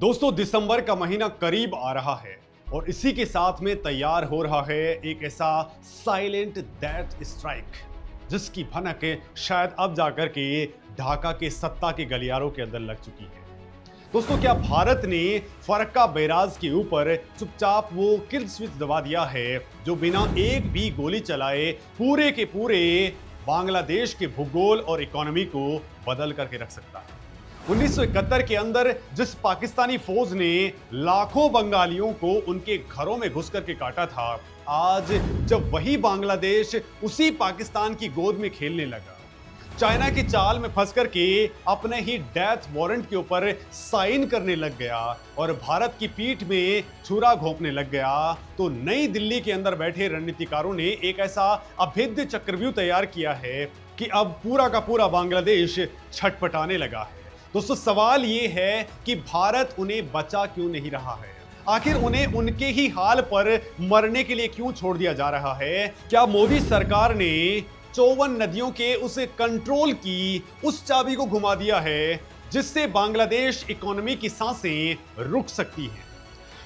दोस्तों, दिसंबर का महीना करीब आ रहा है और इसी के साथ में तैयार हो रहा है एक ऐसा साइलेंट दैट स्ट्राइक जिसकी भनक शायद अब जाकर के ढाका के सत्ता के गलियारों के अंदर लग चुकी है। दोस्तों, क्या भारत ने फरक्का बैराज के ऊपर चुपचाप वो किल स्विच दबा दिया है जो बिना एक भी गोली चलाए पूरे के पूरे बांग्लादेश के भूगोल और इकोनॉमी को बदल करके रख सकता है? 1971 के अंदर जिस पाकिस्तानी फौज ने लाखों बंगालियों को उनके घरों में घुस करके काटा था, आज जब वही बांग्लादेश उसी पाकिस्तान की गोद में खेलने लगा, चाइना की चाल में फंस करके अपने ही डेथ वारंट के ऊपर साइन करने लग गया और भारत की पीठ में छुरा घोंपने लग गया, तो नई दिल्ली के अंदर बैठे रणनीतिकारों ने एक ऐसा अभेद्य चक्रव्यूह तैयार किया है कि अब पूरा का पूरा बांग्लादेश छटपटाने लगा है। दोस्तों, सवाल ये है कि भारत उन्हें बचा क्यों नहीं रहा है? आखिर उन्हें उनके ही हाल पर मरने के लिए क्यों छोड़ दिया जा रहा है? क्या मोदी सरकार ने 54 नदियों के उस कंट्रोल की उस चाबी को घुमा दिया है जिससे बांग्लादेश इकोनॉमी की सांसें रुक सकती हैं?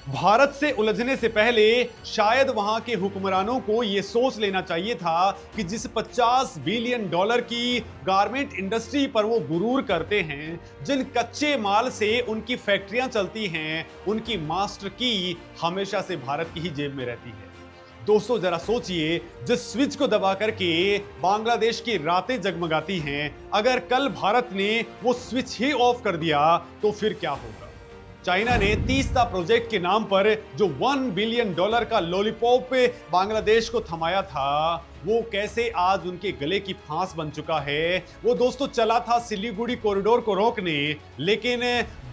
भारत से उलझने से पहले शायद वहां के हुक्मरानों को यह सोच लेना चाहिए था कि जिस 50 बिलियन डॉलर की गारमेंट इंडस्ट्री पर वो गुरूर करते हैं, जिन कच्चे माल से उनकी फैक्ट्रियां चलती हैं, उनकी मास्टर की हमेशा से भारत की ही जेब में रहती है। दोस्तों, जरा सोचिए, जिस स्विच को दबा करके बांग्लादेश की रातें जगमगाती हैं, अगर कल भारत ने वो स्विच ही ऑफ कर दिया तो फिर क्या होगा? चाइना ने तीस्ता प्रोजेक्ट के नाम पर जो $1 बिलियन का लॉलीपॉप बांग्लादेश को थमाया था, वो कैसे आज उनके गले की फांस बन चुका है। वो दोस्तों चला था सिलीगुड़ी कॉरिडोर को रोकने, लेकिन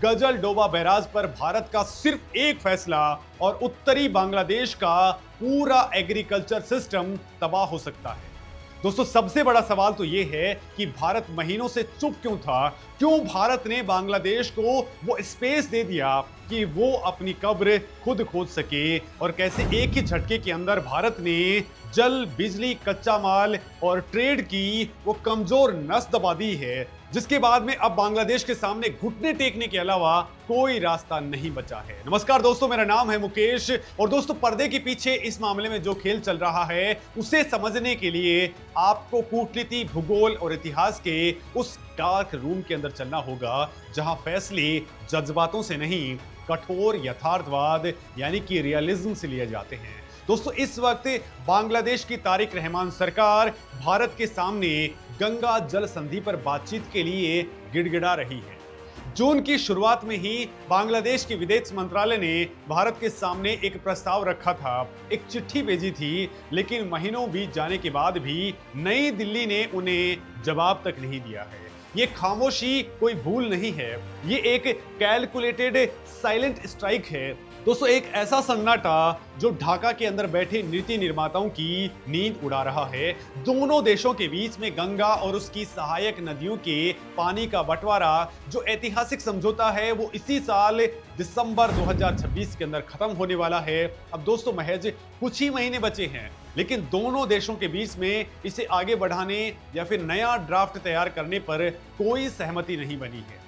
गजल डोबा बैराज पर भारत का सिर्फ एक फैसला और उत्तरी बांग्लादेश का पूरा एग्रीकल्चर सिस्टम तबाह हो सकता है। दोस्तों, सबसे बड़ा सवाल तो यह है कि भारत महीनों से चुप क्यों था? क्यों भारत ने बांग्लादेश को वो स्पेस दे दिया कि वो अपनी कब्र खुद खोद सके? और कैसे एक ही झटके के अंदर भारत ने जल, बिजली, कच्चा माल और ट्रेड की वो कमजोर नस दबा दी है, जिसके बाद में अब बांग्लादेश के सामने घुटने टेकने के अलावा कोई रास्ता नहीं बचा है। नमस्कार दोस्तों, मेरा नाम है मुकेश और दोस्तों, पर्दे के पीछे इस मामले में जो खेल चल रहा है उसे समझने के लिए आपको कूटनीति, भूगोल और इतिहास के उस डार्क रूम के अंदर चलना होगा जहां फैसले जज्बातों से नहीं, कठोर यथार्थवाद यानी कि रियलिज्म से लिए जाते हैं। दोस्तों, इस वक्त बांग्लादेश की तारिक रहमान सरकार भारत के सामने गंगा जल संधि पर बातचीत के लिए गिड़गिड़ा रही है। जून की शुरुआत में ही बांग्लादेश के विदेश मंत्रालय ने भारत के सामने एक प्रस्ताव रखा था, एक चिट्ठी भेजी थी, लेकिन महीनों बीत जाने के बाद भी नई दिल्ली ने उन्हें जवाब तक नहीं दिया है। ये खामोशी कोई भूल नहीं है, ये एक कैलकुलेटेड साइलेंट स्ट्राइक है। दोस्तों, एक ऐसा सन्नाटा जो ढाका के अंदर बैठे नीति निर्माताओं की नींद उड़ा रहा है। दोनों देशों के बीच में गंगा और उसकी सहायक नदियों के पानी का बंटवारा, जो ऐतिहासिक समझौता है, वो इसी साल दिसंबर 2026 के अंदर खत्म होने वाला है। अब दोस्तों, महज कुछ ही महीने बचे हैं, लेकिन दोनों देशों के बीच में इसे आगे बढ़ाने या फिर नया ड्राफ्ट तैयार करने पर कोई सहमति नहीं बनी है।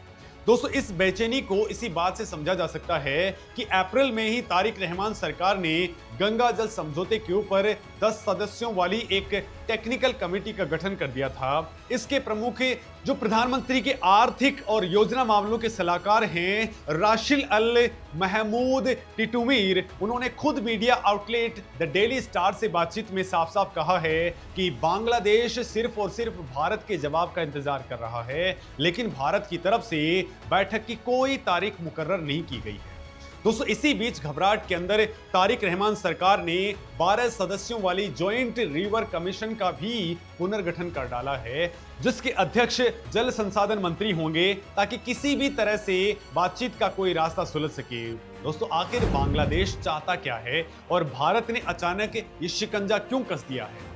दोस्तों, इस बेचैनी को इसी बात से समझा जा सकता है कि अप्रैल में ही तारिक रहमान सरकार ने गंगा जल समझौते के ऊपर 10 सदस्यों वाली एक टेक्निकल कमेटी का गठन कर दिया था। इसके प्रमुख जो प्रधानमंत्री के आर्थिक और योजना मामलों के सलाहकार हैं, राशिल अल महमूद टिटुमीर, उन्होंने खुद media outlet the daily star से बातचीत में साफ साफ कहा है कि बांग्लादेश सिर्फ और सिर्फ भारत के जवाब का इंतजार कर रहा है, लेकिन भारत की तरफ से बैठक की कोई तारीख मुकर्रर नहीं की गई है। दोस्तों, इसी बीच घबराहट के अंदर तारिक रहमान सरकार ने 12 सदस्यों वाली ज्वाइंट रिवर कमीशन का भी पुनर्गठन कर डाला है, जिसके अध्यक्ष जल संसाधन मंत्री होंगे, ताकि किसी भी तरह से बातचीत का कोई रास्ता सुलझ सके। दोस्तों, आखिर बांग्लादेश चाहता क्या है और भारत ने अचानक ये शिकंजा क्यों कस दिया है?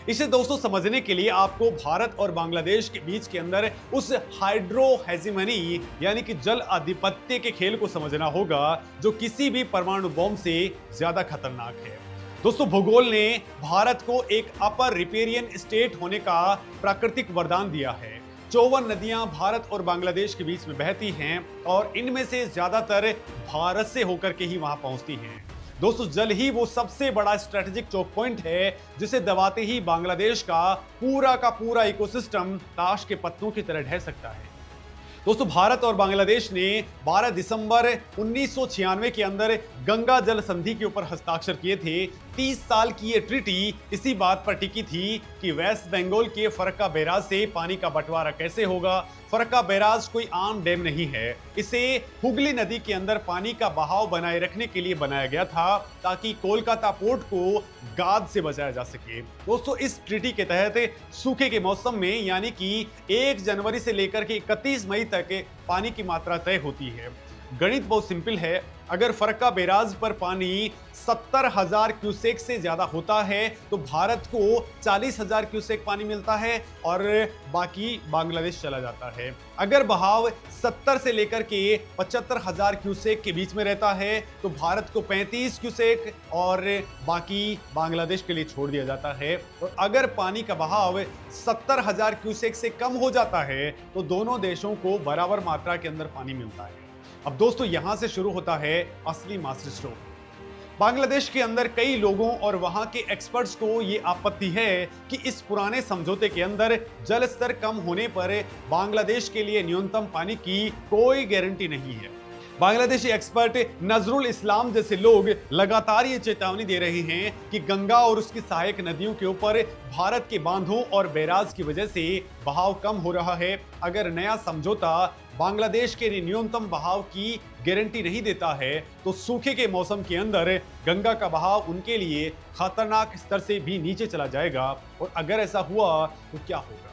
इसे दोस्तों समझने के लिए आपको भारत और बांग्लादेश के बीच के अंदर उस हाइड्रो हेजिमनी यानी कि जल आधिपत्य के खेल को समझना होगा, जो किसी भी परमाणु बम से ज्यादा खतरनाक है। दोस्तों, भूगोल ने भारत को एक अपर रिपेरियन स्टेट होने का प्राकृतिक वरदान दिया है। 54 नदियां भारत और बांग्लादेश के बीच में बहती हैं और इनमें से ज्यादातर भारत से होकर के ही वहां पहुंचती हैं। दोस्तों, जल ही वो सबसे बड़ा स्ट्रेटेजिक चौक पॉइंट है जिसे दबाते ही बांग्लादेश का पूरा इकोसिस्टम ताश के पत्तों की तरह ढह सकता है। दोस्तों, भारत और बांग्लादेश ने 12 दिसंबर 1996 के अंदर गंगा जल संधि के ऊपर हस्ताक्षर किए थे। 30 साल की ये ट्रीटी इसी बात पर टिकी थी कि वेस्ट बंगाल के फरक्का बैराज से पानी का बंटवारा कैसे होगा। फरक्का बैराज कोई आम डैम नहीं है, इसे हुगली नदी के अंदर पानी का बहाव बनाए रखने के लिए बनाया गया था ताकि कोलकाता पोर्ट को गाद से बचाया जा सके। दोस्तों, इस ट्रीटी के तहत सूखे के मौसम में यानी कि 1 जनवरी से लेकर के 31 मई तक पानी की मात्रा तय होती है। गणित बहुत सिंपल है। अगर फरक्का बैराज पर पानी 70,000 क्यूसेक से ज्यादा होता है तो भारत को 40,000 क्यूसेक पानी मिलता है और बाकी बांग्लादेश चला जाता है। अगर बहाव 70 से लेकर के 75,000 क्यूसेक के बीच में रहता है तो भारत को 35 क्यूसेक और बाकी बांग्लादेश के लिए छोड़ दिया जाता है। और अगर पानी का बहाव 70,000 क्यूसेक से कम हो जाता है तो दोनों देशों को बराबर मात्रा के अंदर पानी मिलता है। अब दोस्तों, यहां से शुरू होता है असली मास्टर स्ट्रोक। बांग्लादेश के अंदर कई लोगों और वहां के एक्सपर्ट्स को यह आपत्ति है कि इस पुराने समझौते के अंदर जल स्तर कम होने पर बांग्लादेश के लिए न्यूनतम पानी की कोई गारंटी नहीं है। बांग्लादेशी एक्सपर्ट नजरुल इस्लाम जैसे लोग लगातार ये चेतावनी दे रहे हैं कि गंगा और उसकी सहायक नदियों के ऊपर भारत के बांधों और बैराज की वजह से बहाव कम हो रहा है। अगर नया समझौता बांग्लादेश के न्यूनतम बहाव की गारंटी नहीं देता है तो सूखे के मौसम के अंदर गंगा का बहाव उनके लिए खतरनाक स्तर से भी नीचे चला जाएगा। और अगर ऐसा हुआ तो क्या होगा?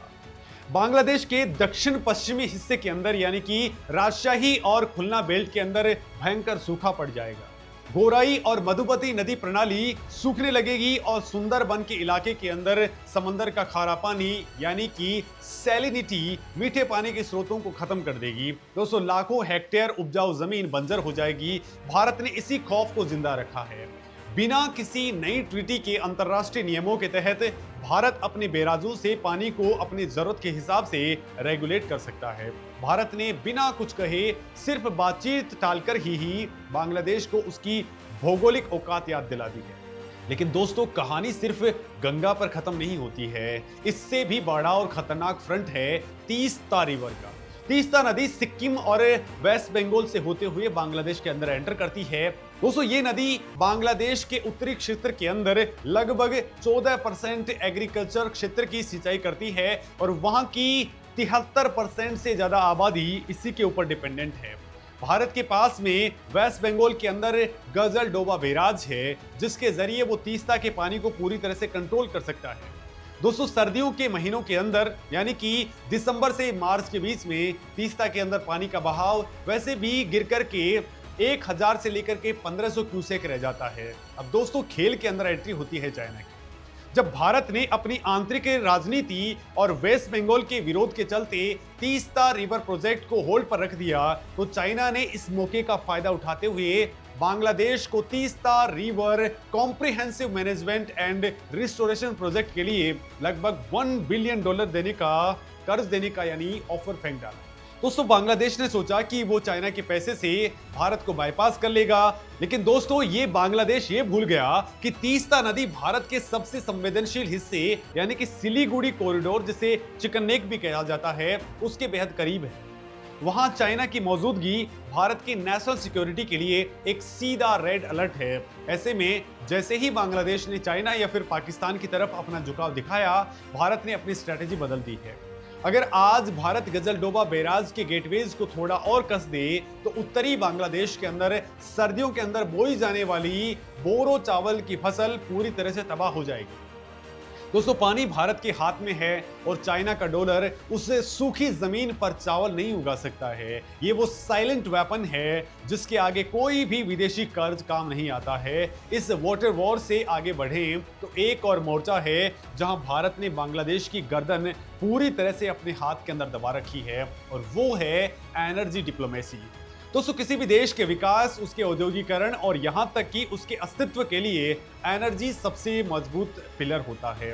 बांग्लादेश के दक्षिण पश्चिमी हिस्से के अंदर यानी कि राजशाही और खुलना बेल्ट के अंदर भयंकर सूखा पड़ जाएगा। गोराई और मधुमती नदी प्रणाली सूखने लगेगी और सुंदरबन के इलाके के अंदर समंदर का खारा पानी यानी कि सैलिनिटी मीठे पानी के स्रोतों को खत्म कर देगी। दोस्तों, लाखों हेक्टेयर उपजाऊ जमीन बंजर हो जाएगी। भारत ने इसी खौफ को जिंदा रखा है। बिना किसी नई ट्रीटी के अंतरराष्ट्रीय नियमों के तहत भारत अपने बैराजों से पानी को अपनी जरूरत के हिसाब से रेगुलेट कर सकता है। भारत ने बिना कुछ कहे सिर्फ बातचीत टालकर ही बांग्लादेश को उसकी भौगोलिक औकात याद दिला दी है। लेकिन दोस्तों, कहानी सिर्फ गंगा पर खत्म नहीं होती है। इससे भी बड़ा और खतरनाक फ्रंट है तीस्ता रिवर का। तीस्ता नदी सिक्किम और वेस्ट बंगाल से होते हुए बांग्लादेश के अंदर एंटर करती है। दोस्तों, ये नदी बांग्लादेश के उत्तरी क्षेत्र के अंदर लगभग 14% एग्रीकल्चर क्षेत्र की सिंचाई करती है और वहां की 73% से ज्यादा आबादी इसी के ऊपर डिपेंडेंट है। भारत के पास में वेस्ट बंगाल के अंदर गजल डोबा बैराज है जिसके जरिए वो तीस्ता के पानी को पूरी तरह से कंट्रोल कर सकता है। दोस्तों, सर्दियों के महीनों के अंदर यानी कि दिसंबर से मार्च के बीच में तीस्ता के अंदर पानी का बहाव वैसे भी गिर करके 1000 से लेकर के 1500 क्यूसेक रह जाता है। अब दोस्तों, खेल के अंदर एंट्री होती है चाइना की। जब भारत ने अपनी आंतरिक राजनीति और वेस्ट बंगाल के विरोध के चलते तीस्ता रिवर प्रोजेक्ट को होल्ड पर रख दिया तो चाइना ने इस मौके का फायदा उठाते हुए बांग्लादेश को Teesta river comprehensive management and restoration project के लिए लगभग $1 बिलियन देने का कर्ज देने का यानी ऑफर फेंक डाला। दोस्तों, बांग्लादेश ने सोचा कि वो चाइना के पैसे से भारत को बाईपास कर लेगा। लेकिन दोस्तों, ये बांग्लादेश ये भूल गया कि तीस्ता नदी भारत के सबसे संवेदनशील हिस्से यानी कि सिलीगुड़ी कॉरिडोर जिसे चिकन नेक भी कहा जाता है उसके बेहद करीब है। वहां चाइना की मौजूदगी भारत की नेशनल सिक्योरिटी के लिए एक सीधा रेड अलर्ट है। ऐसे में जैसे ही बांग्लादेश ने चाइना या फिर पाकिस्तान की तरफ अपना झुकाव दिखाया, भारत ने अपनी स्ट्रेटेजी बदल दी है। अगर आज भारत गजलडोबा बैराज के गेटवेज को थोड़ा और कस दे तो उत्तरी बांग्लादेश के अंदर सर्दियों के अंदर बोई जाने वाली बोरो चावल की फसल पूरी तरह से तबाह हो जाएगी। दोस्तों, पानी भारत के हाथ में है और चाइना का डॉलर उस सूखी जमीन पर चावल नहीं उगा सकता है। ये वो साइलेंट वेपन है जिसके आगे कोई भी विदेशी कर्ज काम नहीं आता है। इस वाटर वॉर से आगे बढ़े तो एक और मोर्चा है जहां भारत ने बांग्लादेश की गर्दन पूरी तरह से अपने हाथ के अंदर दबा रखी है और वो है एनर्जी डिप्लोमेसी। दोस्तों, किसी भी देश के विकास, उसके औद्योगिकरण और यहां तक कि उसके अस्तित्व के लिए एनर्जी सबसे मजबूत पिलर होता है।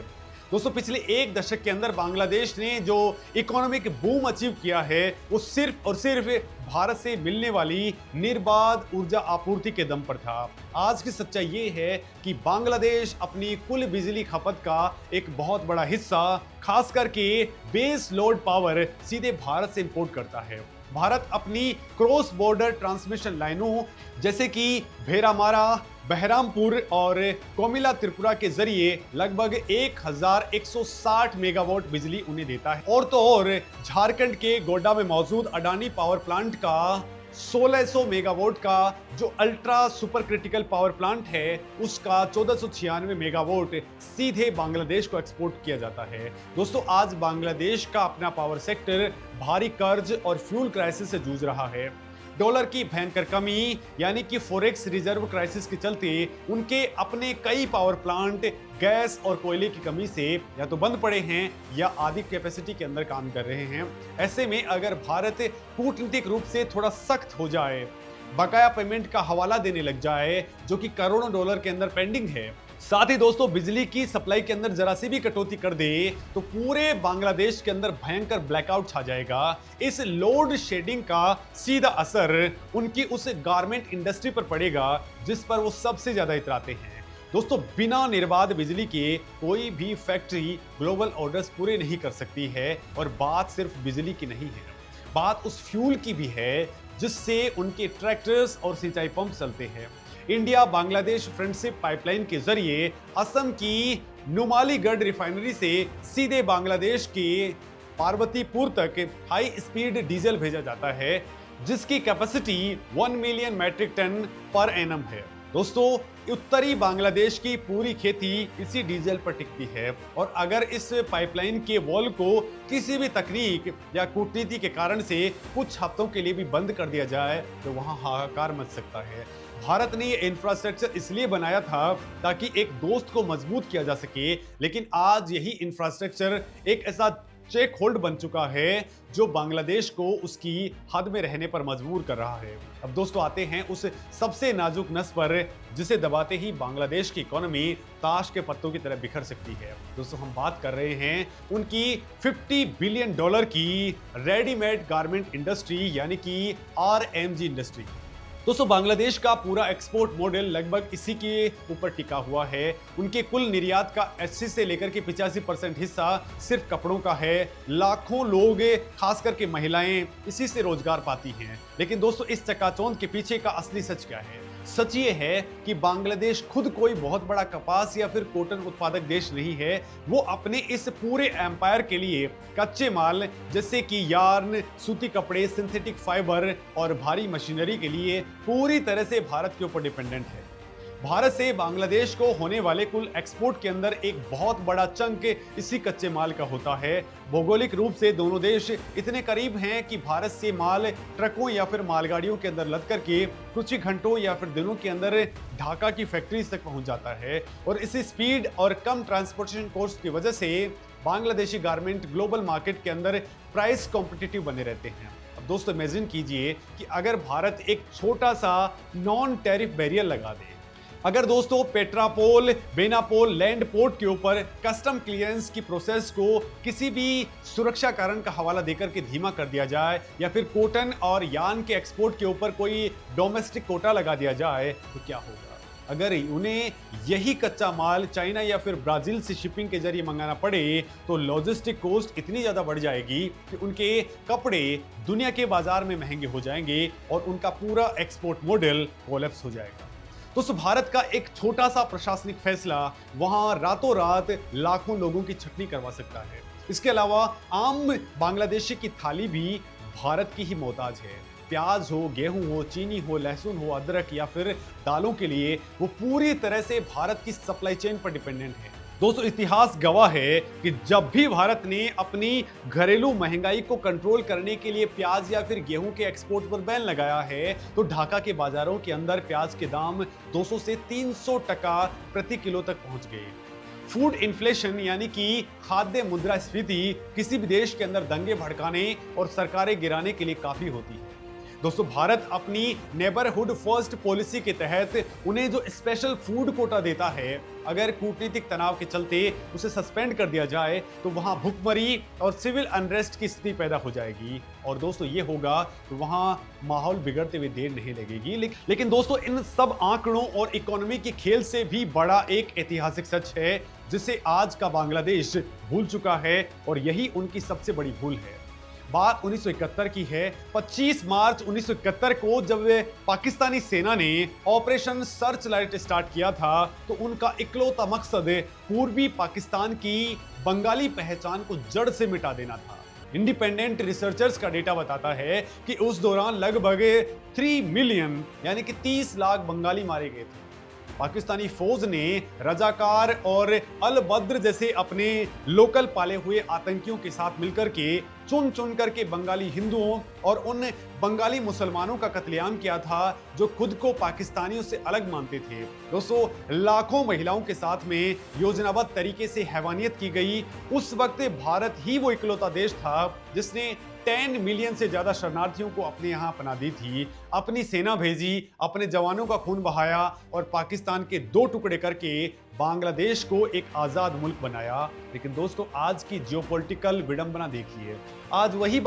दोस्तों पिछले एक दशक के अंदर बांग्लादेश ने जो इकोनॉमिक बूम अचीव किया है वो सिर्फ और सिर्फ भारत से मिलने वाली निर्बाध ऊर्जा आपूर्ति के दम पर था। आज की सच्चाई ये है कि बांग्लादेश अपनी कुल बिजली खपत का एक बहुत बड़ा हिस्सा खास करके बेस लोड पावर सीधे भारत से इंपोर्ट करता है। भारत अपनी क्रॉस बॉर्डर ट्रांसमिशन लाइनों जैसे कि भेरामारा, बहरामपुर और कोमिला त्रिपुरा के जरिए लगभग 1160 मेगावाट बिजली उन्हें देता है। और तो और झारखंड के गोड्डा में मौजूद अडानी पावर प्लांट का 1600 मेगावाट का जो ultra super critical power plant है उसका 1496 मेगावाट सीधे बांग्लादेश को एक्सपोर्ट किया जाता है। दोस्तों आज बांग्लादेश का अपना पावर सेक्टर भारी कर्ज और फ्यूल क्राइसिस से जूझ रहा है। डॉलर की भयंकर कमी यानी कि फॉरेक्स रिजर्व क्राइसिस के चलते उनके अपने कई पावर प्लांट गैस और कोयले की कमी से या तो बंद पड़े हैं या आधी कैपेसिटी के अंदर काम कर रहे हैं। ऐसे में अगर भारत कूटनीतिक रूप से थोड़ा सख्त हो जाए, बकाया पेमेंट का हवाला देने लग जाए जो कि करोड़ों डॉलर के अंदर पेंडिंग है, साथ ही दोस्तों बिजली की सप्लाई के अंदर जरा सी भी कटौती कर दे तो पूरे बांग्लादेश के अंदर भयंकर ब्लैकआउट छा जाएगा। इस लोड शेडिंग का सीधा असर उनकी उस गारमेंट इंडस्ट्री पर पड़ेगा जिस पर वो सबसे ज्यादा इतराते हैं। दोस्तों बिना निर्बाध बिजली के कोई भी फैक्ट्री ग्लोबल ऑर्डर्स पूरे नहीं कर सकती है। और बात सिर्फ बिजली की नहीं है, बात उस फ्यूल की भी है जिससे उनके ट्रैक्टर्स और सिंचाई पंप चलते हैं। इंडिया बांग्लादेश फ्रेंडशिप पाइपलाइन के जरिए असम की नुमालीगढ़ रिफाइनरी से सीधे बांग्लादेश के पार्वतीपुर तक हाई स्पीड डीजल भेजा जाता है जिसकी capacity 1 million metric ton per annum है। दोस्तों उत्तरी बांग्लादेश की पूरी खेती इसी डीजल पर टिकती है और अगर इस पाइपलाइन के वॉल को किसी भी तकनीक या कूटनीति के कारण से कुछ हफ्तों के लिए भी बंद कर दिया जाए तो वहां हाहाकार मच सकता है। भारत ने ये इंफ्रास्ट्रक्चर इसलिए बनाया था ताकि एक दोस्त को मजबूत किया जा सके, लेकिन आज यही इंफ्रास्ट्रक्चर एक ऐसा चेक होल्ड बन चुका है जो बांग्लादेश को उसकी हद में रहने पर मजबूर कर रहा है। अब दोस्तों आते हैं उस सबसे नाजुक नस पर जिसे दबाते ही बांग्लादेश की इकोनॉमी ताश के पत्तों की तरह बिखर सकती है। दोस्तों हम बात कर रहे हैं उनकी 50 बिलियन डॉलर की रेडीमेड गारमेंट इंडस्ट्री यानी कि RMG इंडस्ट्री। दोस्तों बांग्लादेश का पूरा एक्सपोर्ट मॉडल लगभग इसी के ऊपर टिका हुआ है। उनके कुल निर्यात का 80 से लेकर के 85% हिस्सा सिर्फ कपड़ों का है। लाखों लोग खास करके महिलाएं इसी से रोजगार पाती हैं। लेकिन दोस्तों इस चकाचौंध के पीछे का असली सच क्या है? सच ये है कि बांग्लादेश खुद कोई बहुत बड़ा कपास या फिर कॉटन उत्पादक देश नहीं है। वो अपने इस पूरे एम्पायर के लिए कच्चे माल जैसे कि यार्न, सूती कपड़े, सिंथेटिक फाइबर और भारी मशीनरी के लिए पूरी तरह से भारत के ऊपर डिपेंडेंट है। भारत से बांग्लादेश को होने वाले कुल एक्सपोर्ट के अंदर एक बहुत बड़ा चंक इसी कच्चे माल का होता है। भौगोलिक रूप से दोनों देश इतने करीब हैं कि भारत से माल ट्रकों या फिर मालगाड़ियों के अंदर लद करके कुछ ही घंटों या फिर दिनों के अंदर ढाका की फैक्ट्रीज तक पहुंच जाता है। और इसी स्पीड और कम ट्रांसपोर्टेशन कॉस्ट की वजह से बांग्लादेशी गारमेंट ग्लोबल मार्केट के अंदर प्राइस कॉम्पिटिटिव बने रहते हैं। अब दोस्तों इमेजिन कीजिए कि अगर भारत एक छोटा सा नॉन टैरिफ बैरियर लगा दे, अगर दोस्तों पेट्रापोल, बेनापोल लैंड पोर्ट के ऊपर कस्टम क्लियरेंस की प्रोसेस को किसी भी सुरक्षा कारण का हवाला देकर के धीमा कर दिया जाए या फिर कॉटन और यार्न के एक्सपोर्ट के ऊपर कोई डोमेस्टिक कोटा लगा दिया जाए तो क्या होगा? अगर उन्हें यही कच्चा माल चाइना या फिर ब्राजील से शिपिंग के जरिए मंगाना पड़े तो लॉजिस्टिक कॉस्ट इतनी ज़्यादा बढ़ जाएगी कि उनके कपड़े दुनिया के बाजार में महंगे हो जाएंगे और उनका पूरा एक्सपोर्ट मॉडल कोलैप्स हो जाएगा। तो भारत का एक छोटा सा प्रशासनिक फैसला वहां रातों रात लाखों लोगों की छटनी करवा सकता है। इसके अलावा आम बांग्लादेशी की थाली भी भारत की ही मोहताज है। प्याज हो, गेहूं हो, चीनी हो, लहसुन हो, अदरक या फिर दालों के लिए वो पूरी तरह से भारत की सप्लाई चेन पर डिपेंडेंट है। दोस्तों इतिहास गवाह है कि जब भी भारत ने अपनी घरेलू महंगाई को कंट्रोल करने के लिए प्याज या फिर गेहूं के एक्सपोर्ट पर बैन लगाया है तो ढाका के बाजारों के अंदर प्याज के दाम 200 से 300 टका प्रति किलो तक पहुंच गए। फूड इन्फ्लेशन यानी कि खाद्य मुद्रास्फीति किसी भी देश के अंदर दंगे भड़काने और सरकारें गिराने के लिए काफी होती है। दोस्तों भारत अपनी नेबरहुड फर्स्ट पॉलिसी के तहत उन्हें जो स्पेशल फूड कोटा देता है, अगर कूटनीतिक तनाव के चलते उसे सस्पेंड कर दिया जाए तो वहां भुखमरी और सिविल अनरेस्ट की स्थिति पैदा हो जाएगी। और दोस्तों ये होगा तो वहां माहौल बिगड़ते हुए देर नहीं लगेगी। लेकिन दोस्तों इन सब आंकड़ों और इकोनॉमी के खेल से भी बड़ा एक ऐतिहासिक सच है जिसे आज का बांग्लादेश भूल चुका है, और यही उनकी सबसे बड़ी भूल है। बात 1971 की है। 25 मार्च 1971 को जब पाकिस्तानी सेना ने ऑपरेशन सर्च लाइट स्टार्ट किया था तो उनका इकलौता मकसद पूर्वी पाकिस्तान की बंगाली पहचान को जड़ से मिटा देना था। इंडिपेंडेंट रिसर्चर्स का डेटा बताता है कि उस दौरान लगभग 3 मिलियन यानी कि 30 लाख बंगाली मारे गए थे। पाकिस्तानी फौज ने रजाकार और अल बद्र जैसे अपने लोकल पाले हुए आतंकियों के साथ मिलकर के चुन चुन करके बंगाली हिंदुओं और उन बंगाली मुसलमानों का कत्लेआम किया था जो खुद को पाकिस्तानियों से अलग मानते थे। दोस्तों लाखों महिलाओं के साथ में योजनाबद्ध तरीके से हैवानियत की गई। उस वक्त भारत ही वो इकलौता देश था जिसने 10 मिलियन से ज्यादा शरणार्थियों को अपने यहां अपना दी थी, अपनी सेना भेजी, अपने जवानों का खून बहाया और पाकिस्तान के 2 टुकड़े करके बांग्लादेश को एक आजाद मुल्क बनाया। लेकिन दोस्तों आज की जियोपॉलिटिकल विडंबना देखिए। आज वही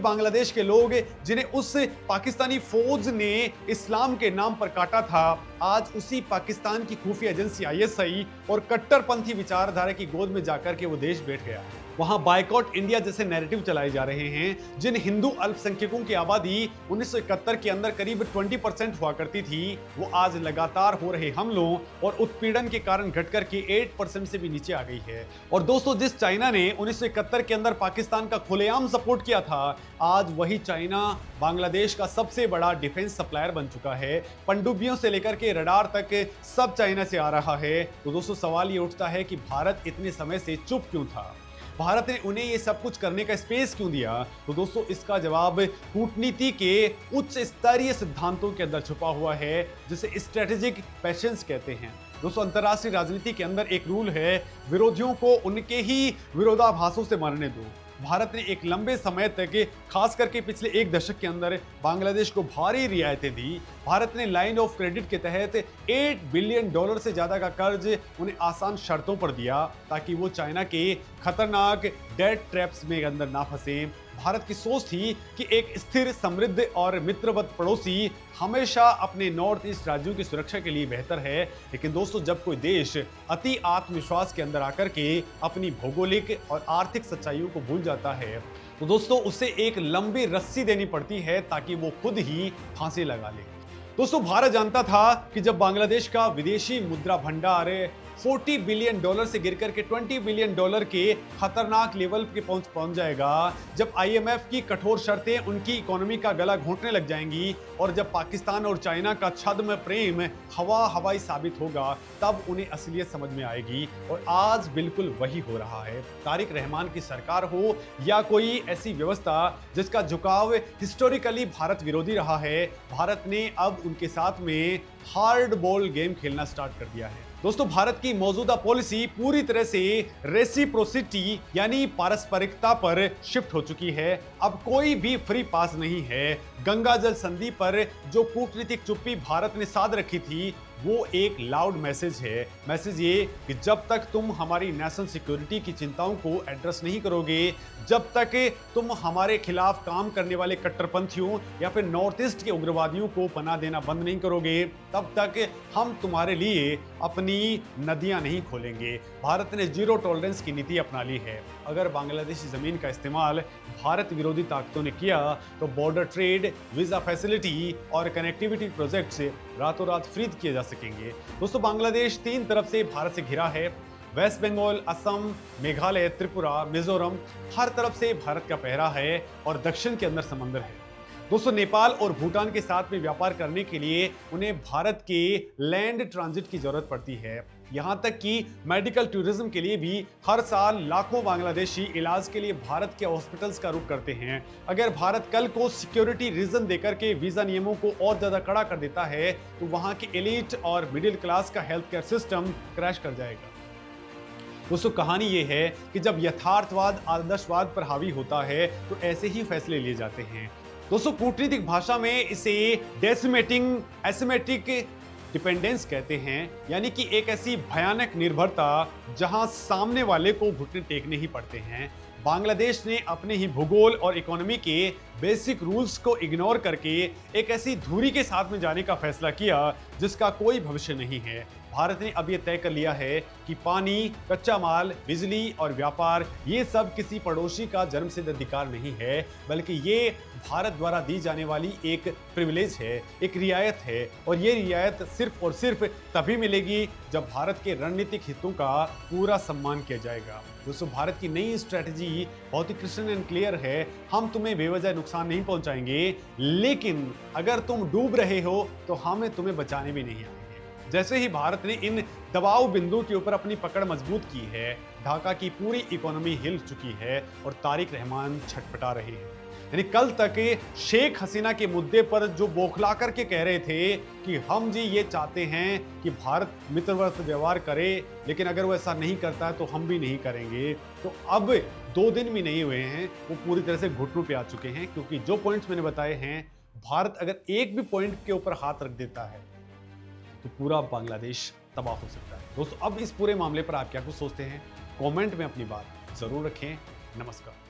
बांग्लादेश के लोग जिन्हें उस पाकिस्तानी फौज ने इस्लाम के नाम पर काटा था, आज उसी पाकिस्तान की खुफिया एजेंसी ISI और कट्टरपंथी विचारधारा की गोद में जाकर के वो देश बैठ गया है। वहां बायकॉट इंडिया जैसे नैरेटिव चलाए जा रहे हैं। जिन हिंदू अल्पसंख्यकों की आबादी 1971 के अंदर करीब 20% हुआ करती थी, वो आज लगातार हो रहे हमलों और उत्पीड़न के कारण घट करके 8% से भी नीचे आ गई है। और दोस्तों जिस चाइना ने 1971 के अंदर पाकिस्तान का खुलेआम सपोर्ट किया था, आज वही चाइना बांग्लादेश का सबसे बड़ा डिफेंस सप्लायर बन चुका है। पनडुब्बियों से लेकर के रडार तक सब चाइना से आ रहा है। तो दोस्तों सवाल ये उठता है कि भारत इतने समय से चुप क्यों था? भारत ने उन्हें ये सब कुछ करने का स्पेस क्यों दिया? तो दोस्तों इसका जवाब कूटनीति के उच्च स्तरीय सिद्धांतों के अंदर छुपा हुआ है जिसे स्ट्रेटेजिक पेशेंस कहते हैं। दोस्तों अंतर्राष्ट्रीय राजनीति के अंदर एक रूल है, विरोधियों को उनके ही विरोधाभासों से मारने दो। भारत ने एक लंबे समय तक खास करके पिछले 1 दशक के अंदर बांग्लादेश को भारी रियायतें दी। भारत ने लाइन ऑफ क्रेडिट के तहत $8 बिलियन से ज्यादा का कर्ज उन्हें आसान शर्तों पर दिया ताकि वो चाइना के खतरनाक डेट ट्रैप्स में अंदर ना फंसे। भारत की सोच थी कि एक स्थिर, समृद्ध और मित्रवत पड़ोसी हमेशा अपने नॉर्थ ईस्ट राज्यों की सुरक्षा के लिए बेहतर है। लेकिन दोस्तों जब कोई देश अति आत्मविश्वास के अंदर आकर के अपनी भौगोलिक और आर्थिक सच्चाइयों को भूल जाता है तो दोस्तों उसे एक लंबी रस्सी देनी पड़ती है ताकि वो खुद ही फांसी लगा ले। दोस्तों भारत जानता था कि जब बांग्लादेश का विदेशी मुद्रा भंडार $40 बिलियन से गिर करके $20 बिलियन के खतरनाक लेवल पे पहुंच जाएगा, जब IMF की कठोर शर्तें उनकी इकोनॉमी का गला घोंटने लग जाएंगी और जब पाकिस्तान और चाइना का छद्म प्रेम हवाई साबित होगा, तब उन्हें असलियत समझ में आएगी। और आज बिल्कुल वही हो रहा है। तारिक रहमान की सरकार हो या कोई ऐसी व्यवस्था जिसका झुकाव हिस्टोरिकली भारत विरोधी रहा है, भारत ने अब उनके साथ में हार्ड बॉल गेम खेलना स्टार्ट कर दिया है। दोस्तों भारत की मौजूदा पॉलिसी पूरी तरह से रेसिप्रोसिटी यानी पारस्परिकता पर शिफ्ट हो चुकी है। अब कोई भी फ्री पास नहीं है। गंगा जल संधि पर जो कूटनीतिक चुप्पी भारत ने साध रखी थी वो एक लाउड मैसेज है। मैसेज ये कि जब तक तुम हमारी नेशनल सिक्योरिटी की चिंताओं को एड्रेस नहीं करोगे, जब तक तुम हमारे खिलाफ काम करने वाले कट्टरपंथियों या फिर नॉर्थ ईस्ट के उग्रवादियों को पनाह देना बंद नहीं करोगे, तब तक हम तुम्हारे लिए अपनी नदियां नहीं खोलेंगे। भारत ने जीरो टॉलरेंस की नीति अपना ली है। अगर बांग्लादेशी जमीन का इस्तेमाल भारत विरोधी ताकतों ने किया तो बॉर्डर ट्रेड, वीजा फैसिलिटी और कनेक्टिविटी प्रोजेक्ट से रातों रात फ्रीज किए जा सकेंगे। दोस्तों बांग्लादेश 3 तरफ से भारत से घिरा है। वेस्ट बंगाल, असम, मेघालय, त्रिपुरा, मिजोरम, हर तरफ से भारत का पहरा है और दक्षिण के अंदर समंदर है। दोस्तों नेपाल और भूटान के साथ में व्यापार करने के लिए उन्हें भारत के लैंड ट्रांजिट की जरूरत पड़ती है। यहां तक कि मेडिकल टूरिज्म के लिए भी हर साल लाखों बांग्लादेशी इलाज के लिए भारत के हॉस्पिटल्स का रुख करते हैं। अगर भारत कल को सिक्योरिटी रीजन देकर के वीजा नियमों को और ज्यादा कड़ा कर देता है तो वहां की एलीट और मिडिल क्लास का हेल्थ केयर सिस्टम क्रैश कर जाएगा। दोस्तों कहानी ये है कि जब यथार्थवाद आदर्शवाद पर हावी होता है तो ऐसे ही फैसले लिए जाते हैं। दोस्तों कूटनीतिक भाषा में इसे डेसिमेटिंग एसिमेट्रिक डिपेंडेंस कहते हैं, यानी कि एक ऐसी भयानक निर्भरता जहां सामने वाले को घुटने टेकने ही पड़ते हैं। बांग्लादेश ने अपने ही भूगोल और इकोनॉमी के बेसिक रूल्स को इग्नोर करके एक ऐसी धुरी के साथ में जाने का फैसला किया जिसका कोई भविष्य नहीं है। भारत ने अब यह तय कर लिया है कि पानी, कच्चा माल, बिजली और व्यापार ये सब किसी पड़ोसी का जन्मसिद्ध अधिकार नहीं है, बल्कि ये भारत द्वारा दी जाने वाली एक प्रिविलेज है, एक रियायत है। और ये रियायत सिर्फ और सिर्फ तभी मिलेगी जब भारत के रणनीतिक हितों का पूरा सम्मान किया जाएगा। दोस्तों भारत की नई स्ट्रेटजी बहुत ही क्रिस्टल एंड क्लियर है। हम तुम्हें बेवजह नुकसान नहीं पहुंचाएंगे, लेकिन अगर तुम डूब रहे हो तो हमें तुम्हें बचाने भी नहीं आएंगे। जैसे ही भारत ने इन दबाव बिंदु के ऊपर अपनी पकड़ मजबूत की है, ढाका की पूरी इकोनॉमी हिल चुकी है और तारिक रहमान छटपटा रहे हैं। यानी कल तक शेख हसीना के मुद्दे पर जो बौखला करके कह रहे थे कि हम जी ये चाहते हैं कि भारत मित्रवत व्यवहार करे, लेकिन अगर वो ऐसा नहीं करता है तो हम भी नहीं करेंगे, तो अब 2 दिन भी नहीं हुए हैं वो पूरी तरह से घुटनों पे आ चुके हैं। क्योंकि जो पॉइंट्स मैंने बताए हैं, भारत अगर एक भी पॉइंट के ऊपर हाथ रख देता है तो पूरा बांग्लादेश तबाह हो सकता है। दोस्तों अब इस पूरे मामले पर आप क्या कुछ सोचते हैं, कमेंट में अपनी बात जरूर रखें। नमस्कार।